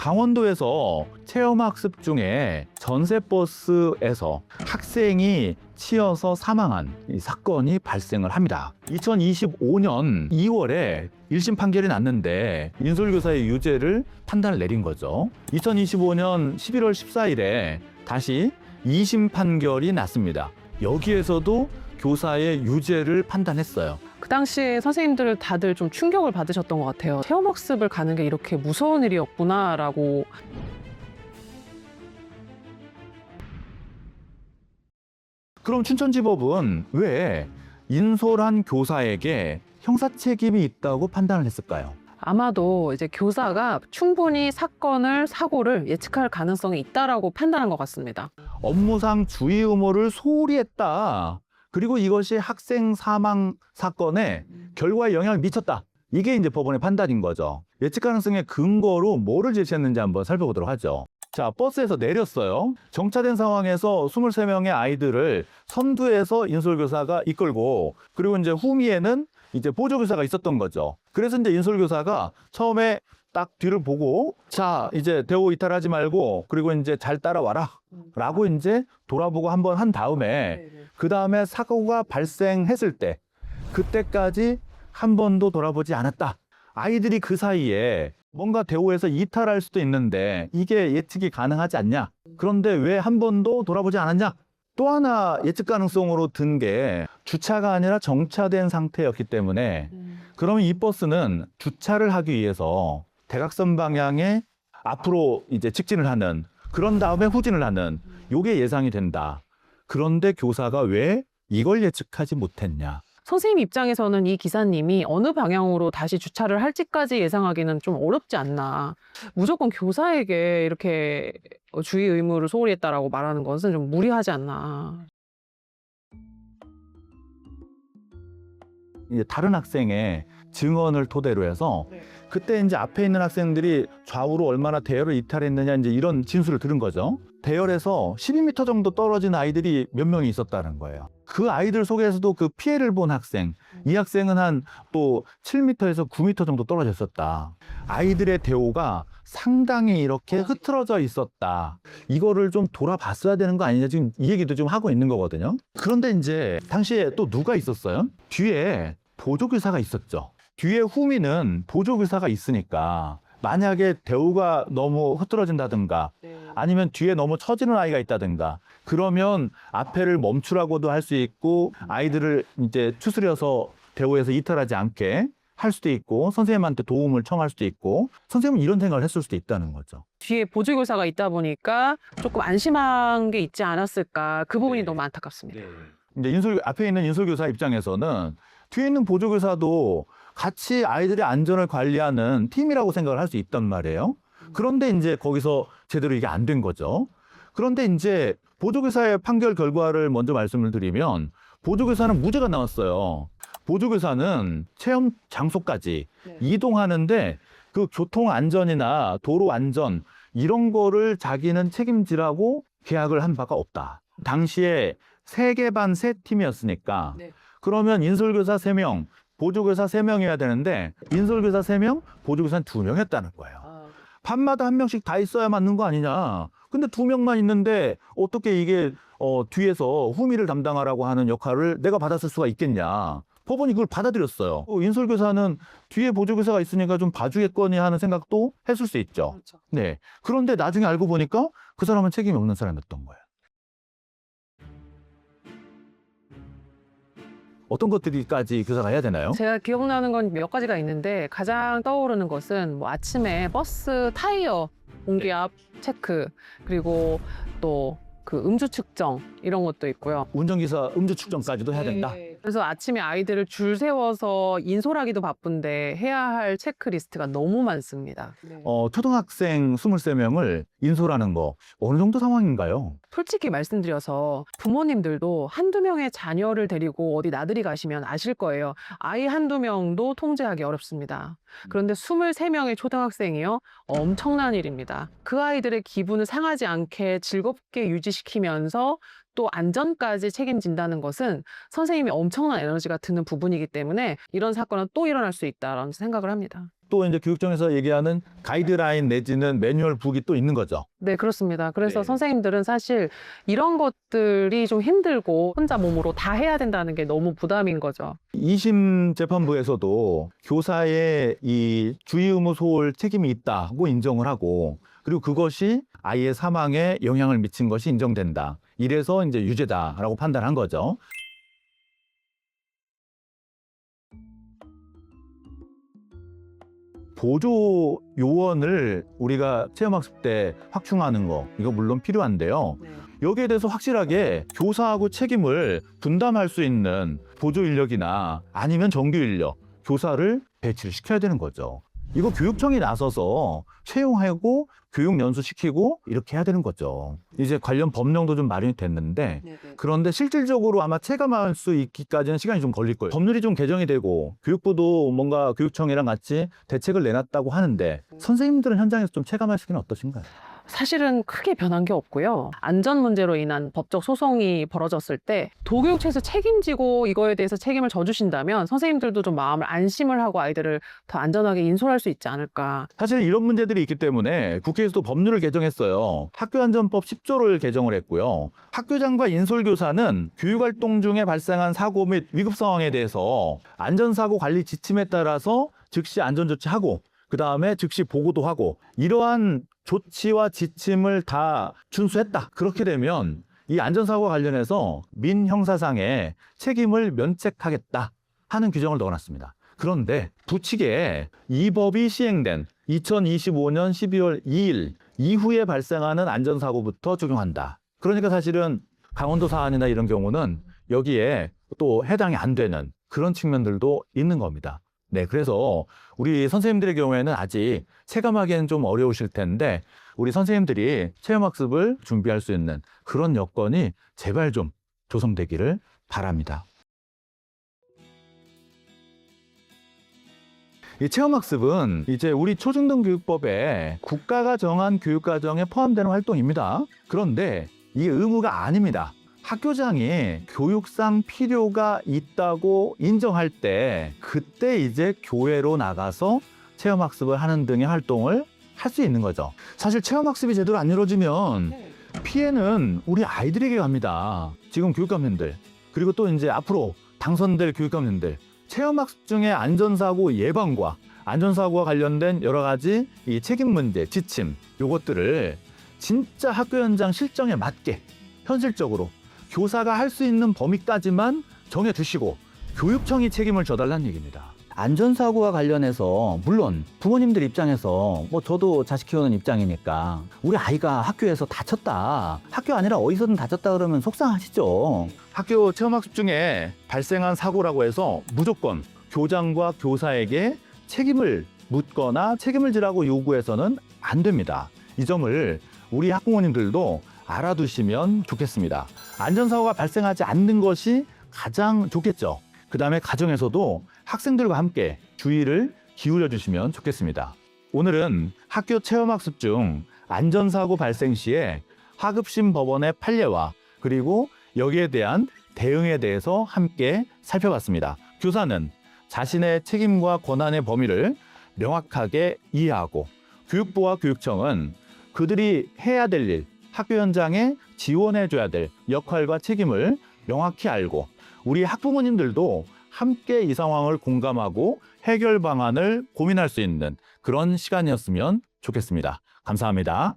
강원도에서 체험학습 중에 전세버스에서 학생이 치여서 사망한 이 사건이 발생을 합니다. 2025년 2월에 1심 판결이 났는데 인솔교사의 유죄를 판단을 내린 거죠. 2025년 11월 14일에 다시 2심 판결이 났습니다. 여기에서도 교사의 유죄를 판단했어요. 그 당시에 선생님들 다들 좀 충격을 받으셨던 것 같아요. 체험학습을 가는 게 이렇게 무서운 일이었구나라고. 그럼 춘천지법은 왜 인솔한 교사에게 형사 책임이 있다고 판단을 했을까요? 아마도 이제 교사가 충분히 사고를 예측할 가능성이 있다라고 판단한 것 같습니다. 업무상 주의 의무를 소홀히 했다. 그리고 이것이 학생 사망 사건에 결과에 영향을 미쳤다. 이게 이제 법원의 판단인 거죠. 예측 가능성의 근거로 뭐를 제시했는지 한번 살펴보도록 하죠. 자, 버스에서 내렸어요. 정차된 상황에서 23명의 아이들을 선두에서 인솔교사가 이끌고, 그리고 이제 후미에는 이제 보조교사가 있었던 거죠. 그래서 이제 인솔교사가 처음에 딱 뒤를 보고, 자, 이제 대호 이탈하지 말고, 그리고 이제 잘 따라와라. 라고 이제 돌아보고 한번 한 다음에, 그 다음에 사고가 발생했을 때, 그때까지 한 번도 돌아보지 않았다. 아이들이 그 사이에 뭔가 대호에서 이탈할 수도 있는데 이게 예측이 가능하지 않냐? 그런데 왜 한 번도 돌아보지 않았냐? 또 하나 예측 가능성으로 든 게 주차가 아니라 정차된 상태였기 때문에, 그러면 이 버스는 주차를 하기 위해서 대각선 방향에 앞으로 이제 직진을 하는, 그런 다음에 후진을 하는, 요게 예상이 된다. 그런데 교사가 왜 이걸 예측하지 못했냐? 선생님 입장에서는 이 기사님이 어느 방향으로 다시 주차를 할지까지 예상하기는 좀 어렵지 않나. 무조건 교사에게 이렇게 주의 의무를 소홀히 했다라고 말하는 것은 좀 무리하지 않나. 이제 다른 학생의 증언을 토대로 해서 그때 이제 앞에 있는 학생들이 좌우로 얼마나 대열을 이탈했느냐, 이제 이런 진술을 들은 거죠. 대열에서 12m 정도 떨어진 아이들이 몇 명이 있었다는 거예요. 그 아이들 속에서도 그 피해를 본 학생, 이 학생은 한 또 7m에서 9m 정도 떨어져 있었다. 아이들의 대호가 상당히 이렇게 흐트러져 있었다. 이거를 좀 돌아봤어야 되는 거 아니냐, 지금 이 얘기도 좀 하고 있는 거거든요. 그런데 이제 당시에 또 누가 있었어요? 뒤에 보조교사가 있었죠. 뒤에 후미는 보조교사가 있으니까 만약에 대우가 너무 흐트러진다든가 아니면 뒤에 너무 처지는 아이가 있다든가, 그러면 앞에를 멈추라고도 할 수 있고 아이들을 이제 추스려서 대우에서 이탈하지 않게 할 수도 있고 선생님한테 도움을 청할 수도 있고, 선생님은 이런 생각을 했을 수도 있다는 거죠. 뒤에 보조교사가 있다 보니까 조금 안심한 게 있지 않았을까. 그 부분이 너무 안타깝습니다. 이제 앞에 있는 인솔교사 입장에서는 뒤에 있는 보조교사도 같이 아이들의 안전을 관리하는 팀이라고 생각을 할 수 있단 말이에요. 그런데 이제 거기서 제대로 이게 안 된 거죠. 그런데 이제 보조교사의 판결 결과를 먼저 말씀을 드리면, 보조교사는 무죄가 나왔어요. 보조교사는 체험 장소까지 이동하는데 그 교통 안전이나 도로 안전 이런 거를 자기는 책임지라고 계약을 한 바가 없다. 당시에 3개 반 3팀이었으니까 그러면 인솔교사 3명, 보조교사 3명이어야 되는데 인솔교사 3명, 보조교사는 2명이었다는 거예요. 반마다 1명씩 다 있어야 맞는 거 아니냐. 근데 2명만 있는데 어떻게 이게 뒤에서 후미를 담당하라고 하는 역할을 내가 받았을 수가 있겠냐. 법원이 그걸 받아들였어요. 인솔교사는 뒤에 보조교사가 있으니까 좀 봐주겠거니 하는 생각도 했을 수 있죠. 그렇죠. 네. 그런데 나중에 알고 보니까 그 사람은 책임이 없는 사람이었던 거예요. 어떤 것들이까지 교사가 해야 되나요? 제가 기억나는 건 몇 가지가 있는데, 가장 떠오르는 것은 뭐 아침에 버스 타이어 공기압 체크, 그리고 또 그 음주 측정 이런 것도 있고요. 운전기사 음주 측정까지도 해야 된다. 그래서 아침에 아이들을 줄 세워서 인솔하기도 바쁜데 해야 할 체크리스트가 너무 많습니다. 초등학생 23명을 인솔하는 거 어느 정도 상황인가요? 솔직히 말씀드려서 부모님들도 한두 명의 자녀를 데리고 어디 나들이 가시면 아실 거예요. 아이 한두 명도 통제하기 어렵습니다. 그런데 23명의 초등학생이요? 엄청난 일입니다. 그 아이들의 기분을 상하지 않게 즐겁게 유지시키면서 또 안전까지 책임진다는 것은 선생님이 엄청난 에너지가 드는 부분이기 때문에 이런 사건은 또 일어날 수 있다라는 생각을 합니다. 또 이제 교육청에서 얘기하는 가이드라인 내지는 매뉴얼 북이 또 있는 거죠. 네, 그렇습니다. 그래서 네. 선생님들은 사실 이런 것들이 좀 힘들고 혼자 몸으로 다 해야 된다는 게 너무 부담인 거죠. 2심 재판부에서도 교사의 이 주의 의무 소홀 책임이 있다고 인정을 하고, 그리고 그것이 아이의 사망에 영향을 미친 것이 인정된다. 이래서 이제 유죄다라고 판단한 거죠. 보조 요원을 우리가 체험학습 때 확충하는 거, 이거 물론 필요한데요. 여기에 대해서 확실하게 교사하고 책임을 분담할 수 있는 보조 인력이나 아니면 정규 인력, 교사를 배치를 시켜야 되는 거죠. 이거 교육청이 나서서 채용하고 교육 연수시키고 이렇게 해야 되는 거죠. 이제 관련 법령도 좀 마련이 됐는데, 그런데 실질적으로 아마 체감할 수 있기까지는 시간이 좀 걸릴 거예요. 법률이 좀 개정이 되고 교육부도 뭔가 교육청이랑 같이 대책을 내놨다고 하는데, 선생님들은 현장에서 좀 체감하시기는 어떠신가요? 사실은 크게 변한 게 없고요. 안전 문제로 인한 법적 소송이 벌어졌을 때 도교육청에서 책임지고 이거에 대해서 책임을 져주신다면 선생님들도 좀 마음을 안심을 하고 아이들을 더 안전하게 인솔할 수 있지 않을까. 사실 이런 문제들이 있기 때문에 국회에서도 법률을 개정했어요. 학교안전법 10조를 개정을 했고요. 학교장과 인솔교사는 교육활동 중에 발생한 사고 및 위급 상황에 대해서 안전사고 관리 지침에 따라서 즉시 안전조치하고, 그 다음에 즉시 보고도 하고, 이러한 조치와 지침을 다 준수했다. 그렇게 되면 이 안전사고와 관련해서 민형사상의 책임을 면책하겠다 하는 규정을 넣어놨습니다. 그런데 부칙에 이 법이 시행된 2025년 12월 2일 이후에 발생하는 안전사고부터 적용한다. 그러니까 사실은 강원도 사안이나 이런 경우는 여기에 또 해당이 안 되는 그런 측면들도 있는 겁니다. 네, 그래서 우리 선생님들의 경우에는 아직 체감하기에는 좀 어려우실 텐데, 우리 선생님들이 체험학습을 준비할 수 있는 그런 여건이 제발 좀 조성되기를 바랍니다. 이 체험학습은 이제 우리 초중등교육법에 국가가 정한 교육과정에 포함되는 활동입니다. 그런데 이게 의무가 아닙니다. 학교장이 교육상 필요가 있다고 인정할 때, 그때 이제 교외로 나가서 체험학습을 하는 등의 활동을 할 수 있는 거죠. 사실 체험학습이 제대로 안 이루어지면 피해는 우리 아이들에게 갑니다. 지금 교육감님들, 그리고 또 이제 앞으로 당선될 교육감님들, 체험학습 중에 안전사고 예방과 안전사고와 관련된 여러 가지 이 책임 문제, 지침, 요것들을 진짜 학교 현장 실정에 맞게 현실적으로 교사가 할 수 있는 범위까지만 정해두시고 교육청이 책임을 져달라는 얘기입니다. 안전사고와 관련해서 물론 부모님들 입장에서 저도 자식 키우는 입장이니까 우리 아이가 학교에서 다쳤다, 학교 아니라 어디서든 다쳤다 그러면 속상하시죠. 학교 체험학습 중에 발생한 사고라고 해서 무조건 교장과 교사에게 책임을 묻거나 책임을 지라고 요구해서는 안 됩니다. 이 점을 우리 학부모님들도 알아두시면 좋겠습니다. 안전사고가 발생하지 않는 것이 가장 좋겠죠. 그 다음에 가정에서도 학생들과 함께 주의를 기울여 주시면 좋겠습니다. 오늘은 학교 체험학습 중 안전사고 발생 시에 하급심 법원의 판례와 그리고 여기에 대한 대응에 대해서 함께 살펴봤습니다. 교사는 자신의 책임과 권한의 범위를 명확하게 이해하고, 교육부와 교육청은 그들이 해야 될 일, 학교 현장에 지원해줘야 될 역할과 책임을 명확히 알고, 우리 학부모님들도 함께 이 상황을 공감하고 해결 방안을 고민할 수 있는 그런 시간이었으면 좋겠습니다. 감사합니다.